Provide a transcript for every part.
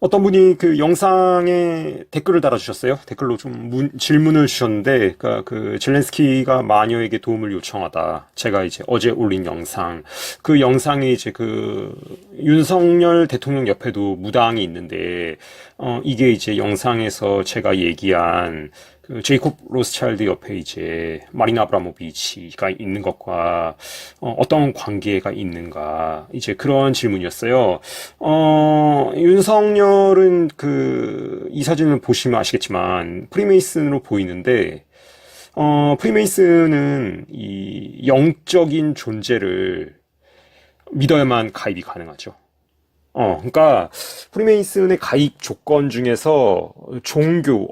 어떤 분이 그 영상에 댓글을 달아주셨어요. 댓글로 좀 질문을 주셨는데, 그러니까 그 젤렌스키가 마녀에게 도움을 요청하다. 제가 이제 어제 올린 영상, 그 영상에 이제 그 윤석열 대통령 옆에도 무당이 있는데, 이게 이제 영상에서 제가 얘기한 그 제이콥 로스차일드 옆에 이제 마리나 아브라모비치가 있는 것과 떤 관계가 있는가 이제 그런 질문이었어요. 윤석열은 그 이 사진을 보시면 아시겠지만 프리메이슨으로 보이는데 프리메이슨은 이 영적인 존재를 믿어야만 가입이 가능하죠. 그러니까 프리메이슨의 가입 조건 중에서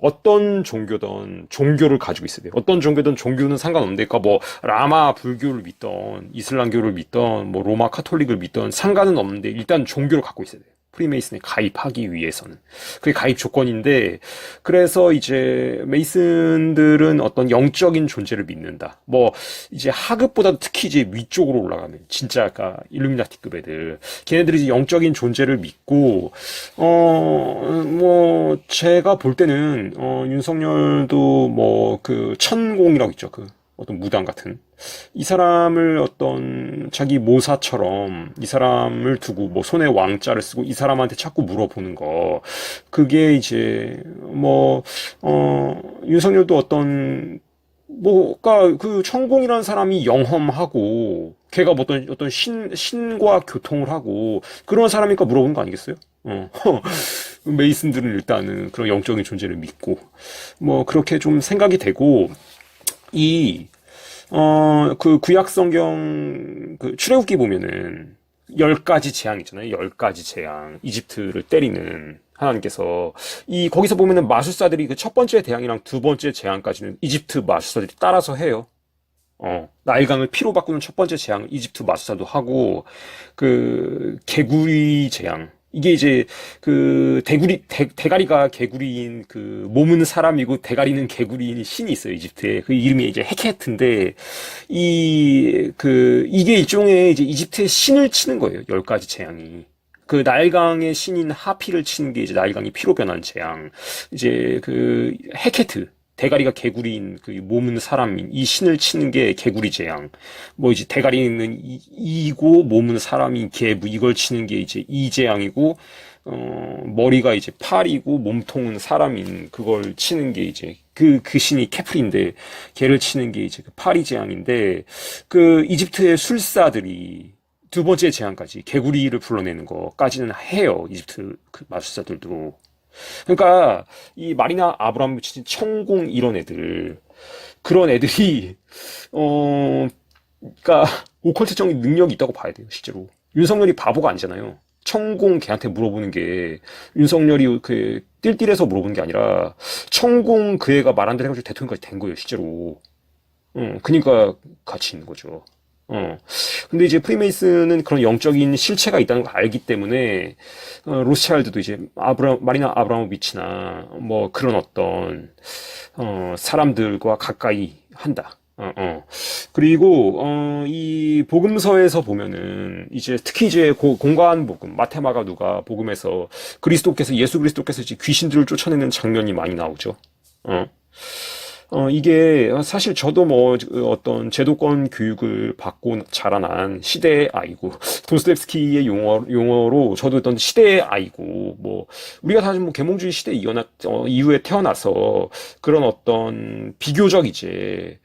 어떤 종교든 종교를 가지고 있어야 돼요. 어떤 종교든 종교는 상관없는데, 그러니까 뭐 라마 불교를 믿던, 이슬람교를 믿던, 뭐 로마 카톨릭을 믿던 상관은 없는데 일단 종교를 갖고 있어야 돼요. 프리메이슨에 가입하기 위해서는. 그게 가입 조건인데, 그래서 이제 메이슨들은 어떤 영적인 존재를 믿는다. 뭐 이제 하급보다 특히 이제 위쪽으로 올라가면 진짜 아까 일루미나티급 애들 걔네들이 이제 영적인 존재를 믿고 뭐 제가 볼 때는 윤석열도 뭐 그 천공이라고 있죠. 그 어떤 무당 같은 이 사람을 어떤 자기 모사처럼 이 사람을 두고 뭐 손에 왕자를 쓰고 이 사람한테 자꾸 물어보는 거 그게 이제 뭐 윤석열도 어떤 뭐가 그 천공이라는 사람이 영험하고 걔가 뭐 어떤 신과 교통을 하고 그런 사람이니까 물어보는 거 아니겠어요? 메이슨들은 일단은 그런 영적인 존재를 믿고 뭐 그렇게 좀 생각이 되고 이 그 구약 성경 그 출애굽기 보면은 10가지 재앙 있잖아요. 10가지 재앙. 이집트를 때리는 하나님께서 이 거기서 보면은 마술사들이 그 첫 번째 재앙이랑 두 번째 재앙까지는 이집트 마술사들이 따라서 해요. 나일강을 피로 바꾸는 첫 번째 재앙 이집트 마술사도 하고 그 개구리 재앙 이게 이제 그 대가리가 개구리인 그 몸은 사람이고 대가리는 개구리인 신이 있어요 이집트에 그 이름이 이제 헤케트인데 이게 일종의 이제 이집트의 신을 치는 거예요 10가지 재앙이 그 나일강의 신인 하피를 치는 게 이제 나일강이 피로 변한 재앙 이제 그 헤케트 대가리가 개구리인 그 몸은 사람인 이 신을 치는 게 개구리 재앙. 뭐 이제 대가리는 이고 몸은 사람인 개, 뭐 이걸 치는 게 이제 이 재앙이고 머리가 이제 팔이고 몸통은 사람인 그걸 치는 게 이제 그 신이 케플인데 걔를 치는 게 이제 그 파리 재앙인데 그 이집트의 술사들이 두 번째 재앙까지 개구리를 불러내는 거까지는 해요. 이집트 그 마술사들도. 그러니까 이 마리나 아브라모비치 천공 이런 애들 그런 애들이 그러니까 오컬트적인 능력이 있다고 봐야 돼요 실제로 윤석열이 바보가 아니잖아요 천공 걔한테 물어보는 게 윤석열이 그 띨띨해서 물어보는 게 아니라 천공 그 애가 말 한 대로 해가지고 대통령까지 된 거예요 실제로 그니까 가치 있는 거죠 근데 이제 프리메이슨은 그런 영적인 실체가 있다는 걸 알기 때문에 로스차일드도 이제 마리나 아브라모비치나 뭐 그런 어떤 사람들과 가까이 한다. 그리고 이 복음서에서 보면은 이제 특히 이제 공간 복음 마테마가 누가 복음에서 예수 그리스도께서 이제 귀신들을 쫓아내는 장면이 많이 나오죠. 이게 사실 저도 뭐 어떤 제도권 교육을 받고 자라난 시대의 아이고 도스토옙스키의 용어로 저도 어떤 시대의 아이고 뭐 우리가 사실 뭐 계몽주의 시대 이후에 태어나서 그런 어떤 비교적 이제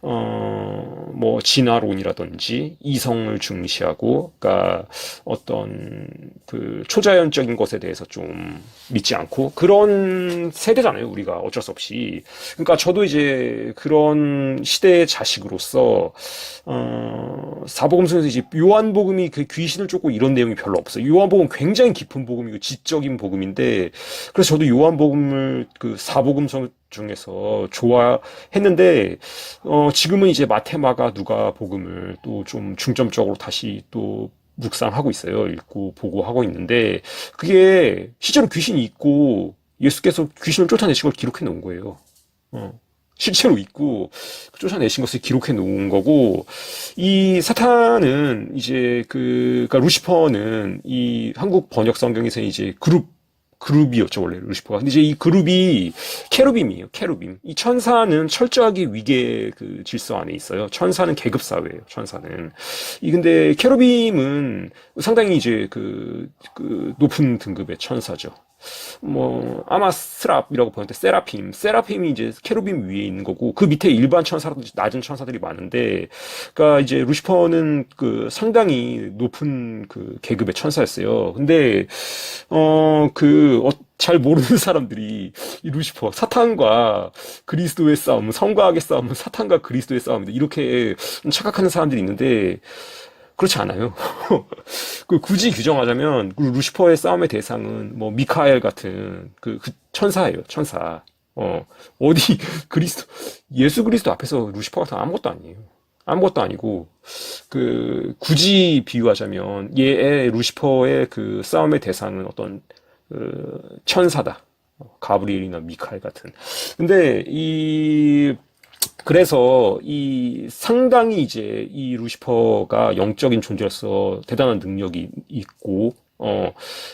뭐 진화론이라든지 이성을 중시하고 그러니까 어떤 그 초자연적인 것에 대해서 좀 믿지 않고 그런 세대잖아요 우리가 어쩔 수 없이 그러니까 저도 이제 그런 시대의 자식으로서 사복음 속에서 이제 요한복음이 그 귀신을 쫓고 이런 내용이 별로 없어요. 요한복음 굉장히 깊은 복음이고 지적인 복음인데 그래서 저도 요한복음을 그 사복음서 중에서 좋아했는데 지금은 이제 마테마가 누가 복음을 또 좀 중점적으로 다시 또 묵상하고 있어요. 읽고 보고 하고 있는데 그게 실제로 귀신이 있고 예수께서 귀신을 쫓아내신 걸 기록해 놓은 거예요. 실제로 있고 쫓아내신 것을 기록해 놓은 거고 이 사탄은 이제 그러니까 루시퍼는 이 한국 번역 성경에서 이제 그룹 그룹이었죠, 원래 루시퍼가. 근데 이제 이 그룹이 케루빔이에요, 케루빔. 이 천사는 철저하게 위계 그 질서 안에 있어요. 천사는 계급 사회예요, 천사는. 근데 케루빔은 상당히 이제 그 높은 등급의 천사죠. 뭐 아마스랍이라고 보는데 세라핌이 이제 케루빔 위에 있는 거고 그 밑에 일반 천사라든지 낮은 천사들이 많은데 그러니까 이제 루시퍼는 그 상당히 높은 그 계급의 천사였어요. 근데 잘 모르는 사람들이 이 루시퍼 사탄과 그리스도의 싸움, 성과학의 싸움은 사탄과 그리스도의 싸움이다 이렇게 착각하는 사람들이 있는데 그렇지 않아요. 굳이 규정하자면 그 루시퍼의 싸움의 대상은 뭐 미카엘 같은 그 천사예요, 천사. 어디 그리스도 예수 그리스도 앞에서 루시퍼 같은 아무것도 아니에요. 아무것도 아니고 굳이 비유하자면 얘의 루시퍼의 그 싸움의 대상은 어떤 천사다. 가브리엘이나 미카엘 같은. 근데 그래서 상당히 이제 이 루시퍼가 영적인 존재로서 대단한 능력이 있고,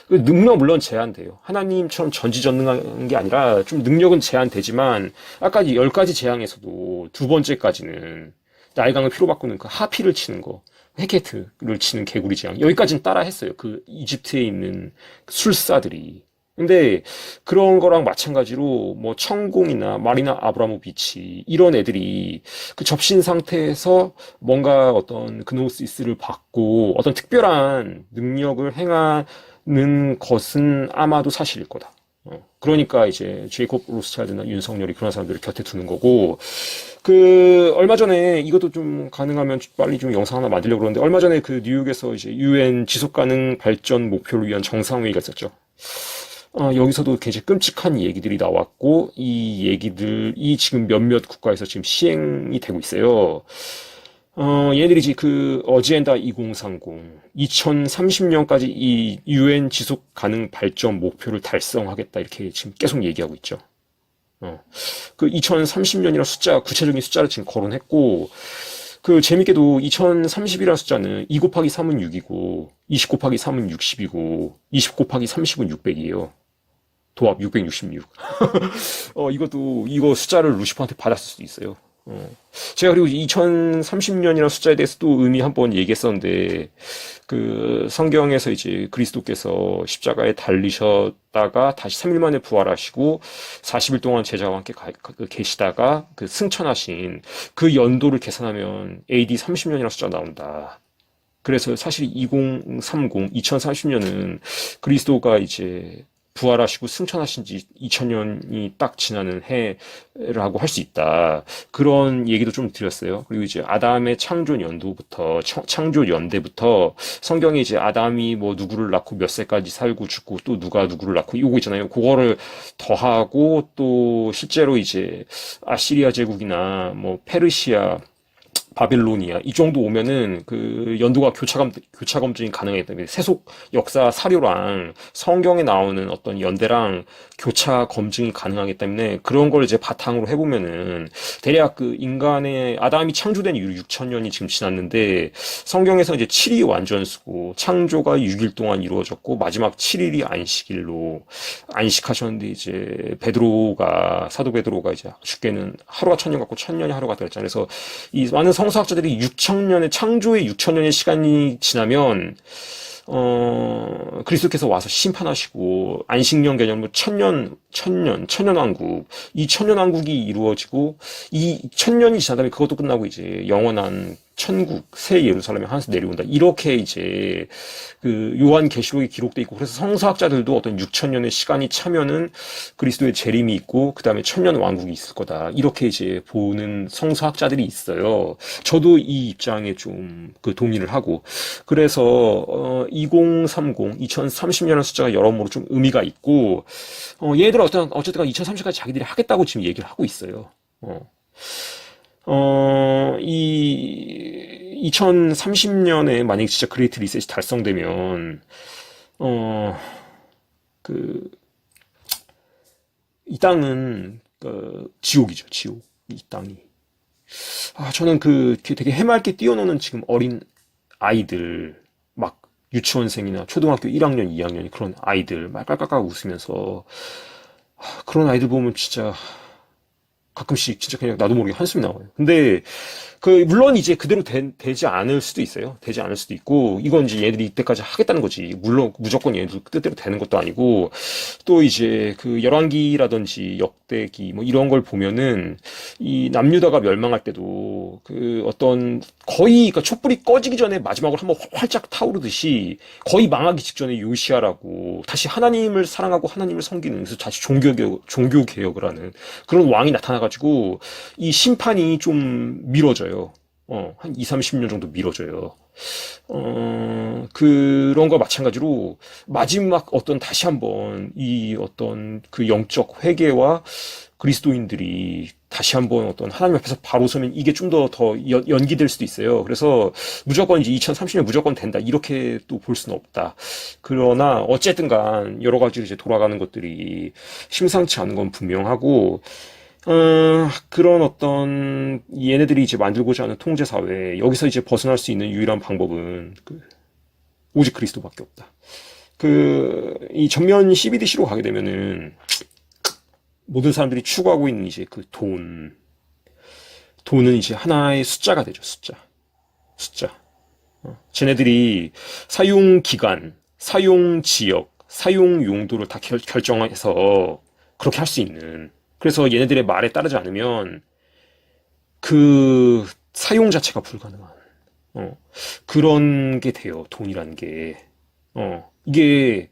그 능력 물론 제한돼요. 하나님처럼 전지전능한 게 아니라 좀 능력은 제한되지만, 아까 이 10가지 재앙에서도 두 번째까지는 나일강을 피로 바꾸는 그 하피를 치는 거, 헤케트를 치는 개구리 재앙, 여기까지는 따라 했어요. 그 이집트에 있는 술사들이. 근데 그런 거랑 마찬가지로 뭐 천공이나 마리나 아브라모비치 이런 애들이 그 접신 상태에서 뭔가 어떤 그노시스를 받고 어떤 특별한 능력을 행하는 것은 아마도 사실일 거다. 그러니까 이제 제이콥 로스차일드나 윤석열이 그런 사람들을 곁에 두는 거고 얼마 전에 이것도 좀 가능하면 빨리 좀 영상 하나 만들려고 그러는데 얼마 전에 그 뉴욕에서 이제 UN 지속 가능 발전 목표를 위한 정상회의가 있었죠. 여기서도 굉장히 끔찍한 얘기들이 나왔고, 이 얘기들이 지금 몇몇 국가에서 지금 시행이 되고 있어요. 얘네들이 이제 어젠다 2030, 2030년까지 이 UN 지속 가능 발전 목표를 달성하겠다, 이렇게 지금 계속 얘기하고 있죠. 2030년이라는 구체적인 숫자를 지금 거론했고, 재밌게도 2030이라는 숫자는 2 곱하기 3은 6이고, 20 곱하기 3은 60이고, 20 곱하기 30은 600이에요. 도합 666. 이거 숫자를 루시퍼한테 받았을 수도 있어요. 제가 그리고 2030년이라는 숫자에 대해서도 의미 한번 얘기했었는데, 성경에서 이제 그리스도께서 십자가에 달리셨다가 다시 3일 만에 부활하시고 40일 동안 제자와 함께 계시다가 승천하신 그 연도를 계산하면 AD 30년이라는 숫자가 나온다. 그래서 사실 2030년은 그리스도가 이제 부활하시고 승천하신 지 2000년이 딱 지나는 해라고 할 수 있다. 그런 얘기도 좀 드렸어요. 그리고 이제 아담의 창조 연도부터, 창조 연대부터 성경에 이제 아담이 뭐 누구를 낳고 몇 세까지 살고 죽고 또 누가 누구를 낳고 이거 있잖아요. 그거를 더하고 또 실제로 이제 아시리아 제국이나 뭐 페르시아 바빌로니아 이 정도 오면은 연도가 교차 검증이 가능했다. 세속 역사 사료랑 성경에 나오는 어떤 연대랑 교차 검증이 가능하기 때문에 그런 걸 이제 바탕으로 해보면은 대략 인간의 아담이 창조된 이후 6천년이 지금 지났는데 성경에서 이제 7이 완전수고 창조가 6일 동안 이루어졌고 마지막 7일이 안식일로 안식하셨는데 이제 사도 베드로가 이제 죽게는 하루가 천년 같고 천년이 하루 같다 그랬잖아요. 그래서 이 많은 성서학자들이 창조의 6천년의 시간이 지나면 그리스도께서 와서 심판하시고 안식년 개념으로 천년왕국 이 천년왕국이 이루어지고 이 천년이 지난 다음에 그것도 끝나고 이제 영원한 천국 새 예루살렘에 하늘에서 내려온다 이렇게 이제 요한계시록에 기록돼 있고 그래서 성서학자들도 어떤 6천년의 시간이 차면은 그리스도의 재림이 있고 그 다음에 천년 왕국이 있을 거다 이렇게 이제 보는 성서학자들이 있어요. 저도 이 입장에 좀 동의를 하고 그래서 2030년의 숫자가 여러모로 좀 의미가 있고 얘들은 어쨌든 2030까지 자기들이 하겠다고 지금 얘기를 하고 있어요. 2030년에 만약에 진짜 그레이트 리셋이 달성되면, 이 땅은, 지옥이죠, 지옥. 이 땅이. 저는 되게 해맑게 뛰어노는 지금 어린 아이들, 막 유치원생이나 초등학교 1학년, 2학년 그런 아이들 막 깔깔깔 웃으면서 그런 아이들 보면 진짜 가끔씩 진짜 그냥 나도 모르게 한숨이 나와요. 근데 물론 이제 그대로 되지 않을 수도 있어요. 되지 않을 수도 있고, 이건 이제 얘들이 이때까지 하겠다는 거지. 물론 무조건 얘들 뜻대로 되는 것도 아니고, 또 이제 열왕기라든지 역대기 뭐 이런 걸 보면은 이 남유다가 멸망할 때도 그러니까 촛불이 꺼지기 전에 마지막으로 한번 활짝 타오르듯이 거의 망하기 직전에 요시아라고 다시 하나님을 사랑하고 하나님을 섬기는, 그래서 다시 종교 개혁을 하는 그런 왕이 나타나가지고 이 심판이 좀 미뤄져요. 한 2, 30년 정도 미뤄져요. 그런 거 마찬가지로 마지막 다시 한번 영적 회개와 그리스도인들이 다시 한번 하나님 앞에서 바로 서면 이게 좀 더 연기될 수도 있어요. 그래서 무조건 이제 2030년 무조건 된다, 이렇게 또 볼 수는 없다. 그러나 어쨌든 간 여러 가지로 이제 돌아가는 것들이 심상치 않은 건 분명하고, 그런 얘네들이 이제 만들고자 하는 통제사회, 여기서 이제 벗어날 수 있는 유일한 방법은, 오직 그리스도밖에 없다. 이 전면 CBDC로 가게 되면은, 모든 사람들이 추구하고 있는 이제 돈은 이제 하나의 숫자가 되죠, 숫자. 쟤네들이 사용 기간, 사용 지역, 사용 용도를 다 결정해서 그렇게 할 수 있는, 그래서 얘네들의 말에 따르지 않으면 사용 자체가 불가능한 그런 게 돼요. 돈이라는 게. 이게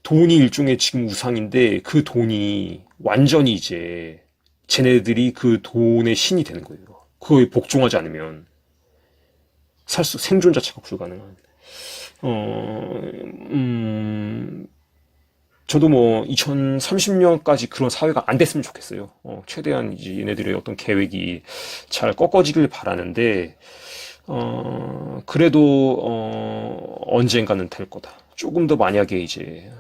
돈이 일종의 지금 우상인데, 그 돈이 완전히 이제 쟤네들이 그 돈의 신이 되는 거예요. 그거에 복종하지 않으면 생존 자체가 불가능한. 저도 뭐 2030년까지 그런 사회가 안 됐으면 좋겠어요. 최대한 이제 얘네들의 계획이 잘 꺾어지길 바라는데, 그래도 언젠가는 될 거다. 조금 더 만약에 이제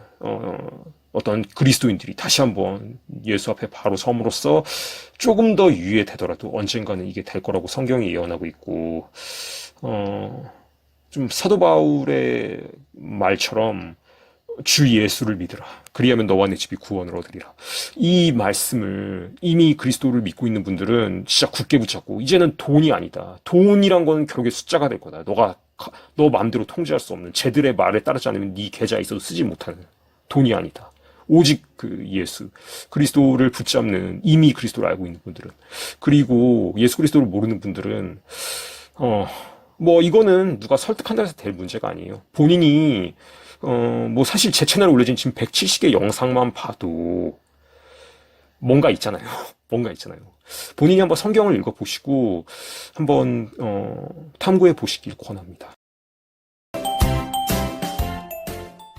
어떤 그리스도인들이 다시 한번 예수 앞에 바로 섬으로써 조금 더 유예되더라도 언젠가는 이게 될 거라고 성경이 예언하고 있고, 좀 사도 바울의 말처럼 주 예수를 믿으라, 그리하면 너와 내 집이 구원을 얻으리라. 이 말씀을 이미 그리스도를 믿고 있는 분들은 진짜 굳게 붙잡고, 이제는 돈이 아니다, 돈이란 건 결국에 숫자가 될 거다, 너 마음대로 통제할 수 없는, 쟤들의 말에 따르지 않으면 네 계좌에 있어도 쓰지 못하는 돈이 아니다, 오직 예수 그리스도를 붙잡는, 이미 그리스도를 알고 있는 분들은, 그리고 예수 그리스도를 모르는 분들은 뭐 이거는 누가 설득한다고 해서 될 문제가 아니에요. 본인이 뭐 사실 제 채널에 올려진 지금 170개 영상만 봐도 뭔가 있잖아요. 뭔가 있잖아요. 본인이 한번 성경을 읽어보시고 한번 탐구해 보시길 권합니다.